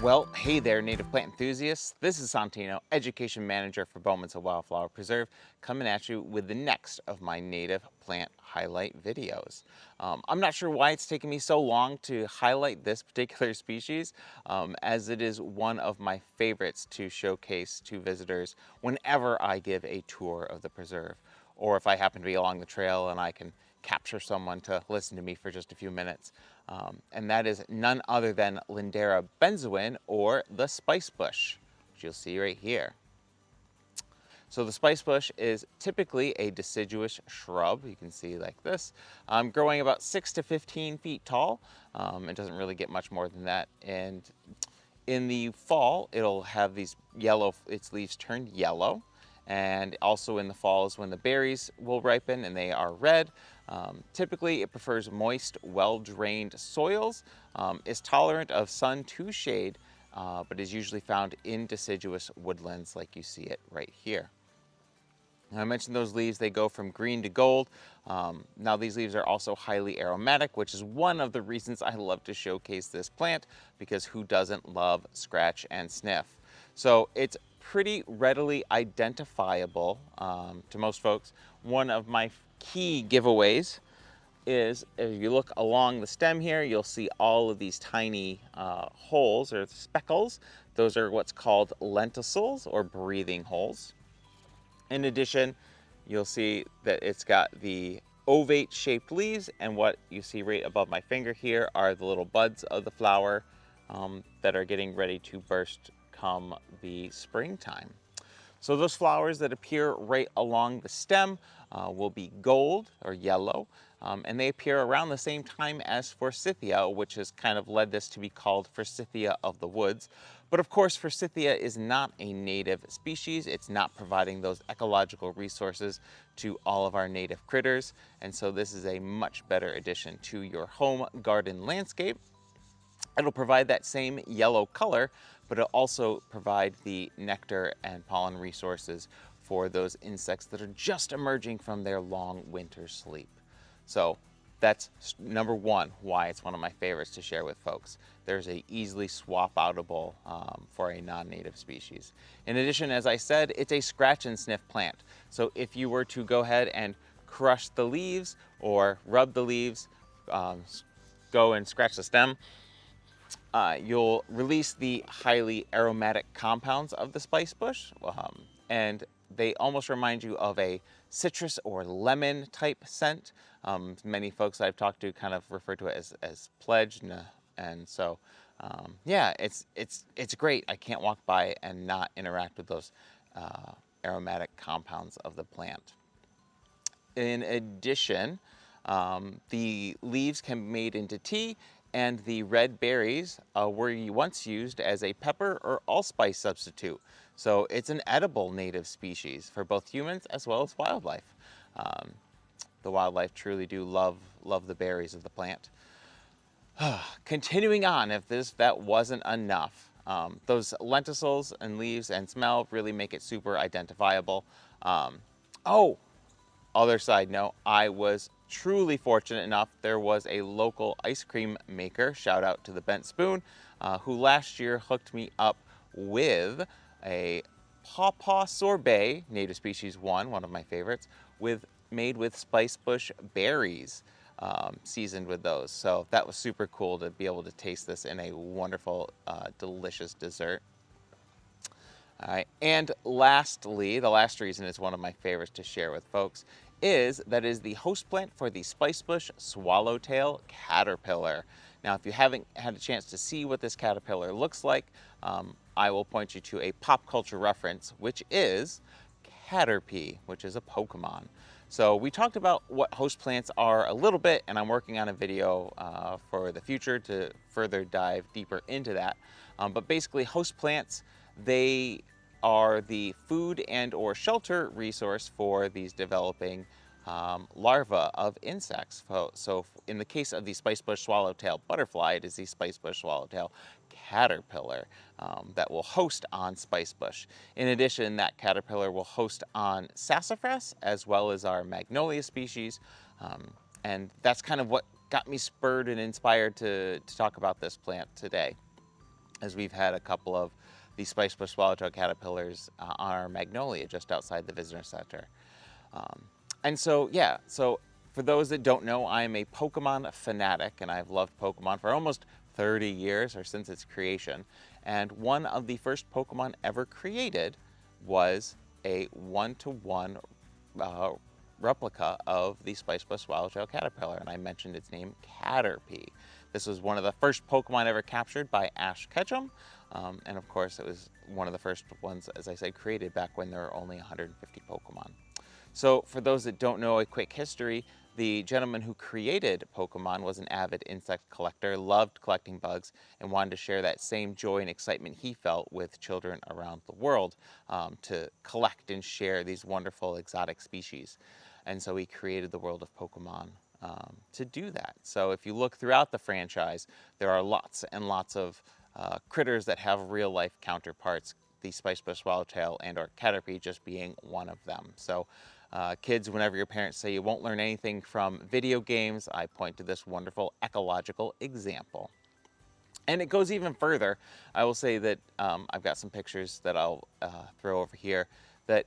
Well, hey there, native plant enthusiasts. This is Santino, Education Manager for Bowman's Wildflower Preserve, coming at you with the next of my native plant highlight videos. I'm not sure why it's taken me so long to highlight this particular species, as it is one of my favorites to showcase to visitors whenever I give a tour of the preserve, or if I happen to be along the trail and I can capture someone to listen to me for just a few minutes. And that is none other than Lindera benzoin, or the spicebush, which you'll see right here. So the spicebush is typically a deciduous shrub. You can see like this, growing about 6 to 15 feet tall. It doesn't really get much more than that. And in the fall, it'll have these its leaves turn yellow. And also in the fall is when the berries will ripen and they are red. Typically, it prefers moist, well-drained soils, is tolerant of sun to shade, but is usually found in deciduous woodlands like you see it right here. I mentioned those leaves, they go from green to gold. Now these leaves are also highly aromatic, which is one of the reasons I love to showcase this plant, because who doesn't love scratch and sniff? So it's pretty readily identifiable to most folks. One of my key giveaways is, if you look along the stem here, you'll see all of these tiny holes or speckles. Those are what's called lenticels, or breathing holes. In addition, you'll see that it's got the ovate shaped leaves, and what you see right above my finger here are the little buds of the flower that are getting ready to burst come the springtime. So those flowers that appear right along the stem will be gold or yellow, and they appear around the same time as forsythia, which has kind of led this to be called forsythia of the woods. But of course, forsythia is not a native species. It's not providing those ecological resources to all of our native critters, and so this is a much better addition to your home garden landscape. It'll provide that same yellow color, but it'll also provide the nectar and pollen resources for those insects that are just emerging from their long winter sleep. So that's number one, why it's one of my favorites to share with folks. There's a easily swap outable for a non-native species. In addition, as I said, it's a scratch and sniff plant. So if you were to go ahead and crush the leaves or rub the leaves, go and scratch the stem, you'll release the highly aromatic compounds of the spicebush, and they almost remind you of a citrus or lemon type scent. Many folks I've talked to kind of refer to it as pledge, and so yeah, it's great. I can't walk by and not interact with those aromatic compounds of the plant. In addition, the leaves can be made into tea, and the red berries were once used as a pepper or allspice substitute. So it's an edible native species for both humans as well as wildlife. The wildlife truly do love the berries of the plant. Continuing on, if that wasn't enough, those lenticels and leaves and smell really make it super identifiable. Oh, other side note, I was truly fortunate enough, there was a local ice cream maker, shout out to the Bent Spoon, who last year hooked me up with a pawpaw sorbet, native species one of my favorites, made with spicebush berries, seasoned with those. So that was super cool to be able to taste this in a wonderful, delicious dessert. All right, and lastly, the last reason it's one of my favorites to share with folks is that is the host plant for the Spicebush swallowtail caterpillar. Now, if you haven't had a chance to see what this caterpillar looks like, I will point you to a pop culture reference, which is Caterpie, which is a Pokemon. So we talked about what host plants are a little bit, and I'm working on a video for the future to further dive deeper into that. But basically, host plants, they are the food and or shelter resource for these developing larvae of insects. So in the case of the Spicebush swallowtail butterfly, it is the Spicebush swallowtail caterpillar that will host on Spicebush. In addition, that caterpillar will host on sassafras as well as our magnolia species. And that's kind of what got me spurred and inspired to talk about this plant today. as we've had a couple of the Spicebush swallowtail caterpillars on our magnolia just outside the visitor center. And so, yeah, so for those that don't know, I am a Pokemon fanatic, and I've loved Pokemon for almost 30 years, or since its creation. And one of the first Pokemon ever created was a one-to-one replica of the Spicebush swallowtail caterpillar, and I mentioned its name, Caterpie. This was one of the first Pokemon ever captured by Ash Ketchum, and of course it was one of the first ones, as I said, created back when there were only 150 Pokemon. So for those that don't know a quick history, the gentleman who created Pokemon was an avid insect collector, loved collecting bugs, and wanted to share that same joy and excitement he felt with children around the world, to collect and share these wonderful exotic species. And so he created the world of Pokemon to do that. So if you look throughout the franchise, there are lots and lots of critters that have real life counterparts, the Spicebush swallowtail and or Caterpie just being one of them. So kids, whenever your parents say you won't learn anything from video games, I point to this wonderful ecological example. And it goes even further. I will say that I've got some pictures that I'll throw over here that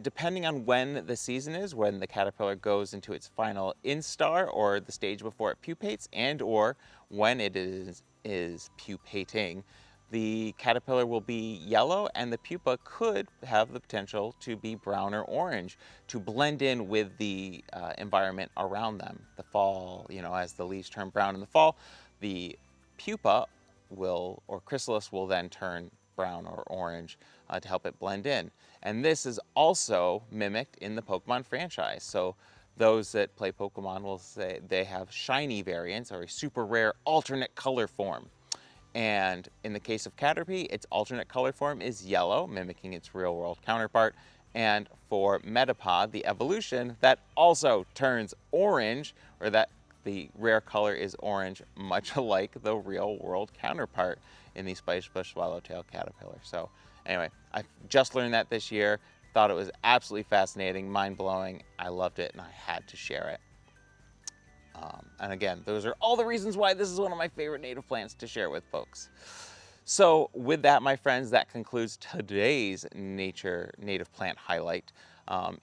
depending on when the season is, when the caterpillar goes into its final instar or the stage before it pupates, and or when it is pupating, the caterpillar will be yellow and the pupa could have the potential to be brown or orange to blend in with the environment around them. The fall, you know, as the leaves turn brown in the fall, the pupa will, or chrysalis will then turn brown or orange to help it blend in. And this is also mimicked in the Pokemon franchise. So those that play Pokemon will say they have shiny variants or a super rare alternate color form. And in the case of Caterpie, its alternate color form is yellow, mimicking its real world counterpart. And for Metapod, the evolution, that also turns orange, or that the rare color is orange, much like the real world counterpart in the Spicebush swallowtail caterpillar. So anyway, I just learned that this year, thought it was absolutely fascinating, mind-blowing. I loved it and I had to share it. And again, those are all the reasons why this is one of my favorite native plants to share with folks. So with that, my friends, that concludes today's native plant highlight.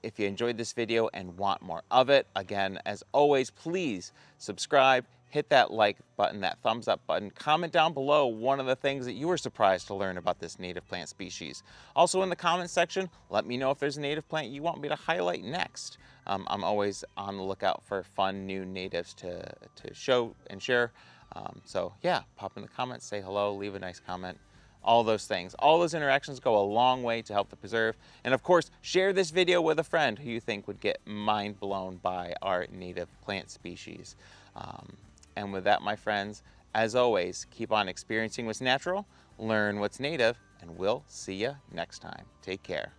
If you enjoyed this video and want more of it, again, as always, please subscribe, hit that like button, that thumbs up button, comment down below one of the things that you were surprised to learn about this native plant species. Also in the comments section, let me know if there's a native plant you want me to highlight next. I'm always on the lookout for fun new natives to show and share. So yeah, pop in the comments, say hello, leave a nice comment. All those things. All those interactions go a long way to help the preserve. And of course, share this video with a friend who you think would get mind blown by our native plant species. And with that, my friends, as always, keep on experiencing what's natural, learn what's native, and we'll see you next time. Take care.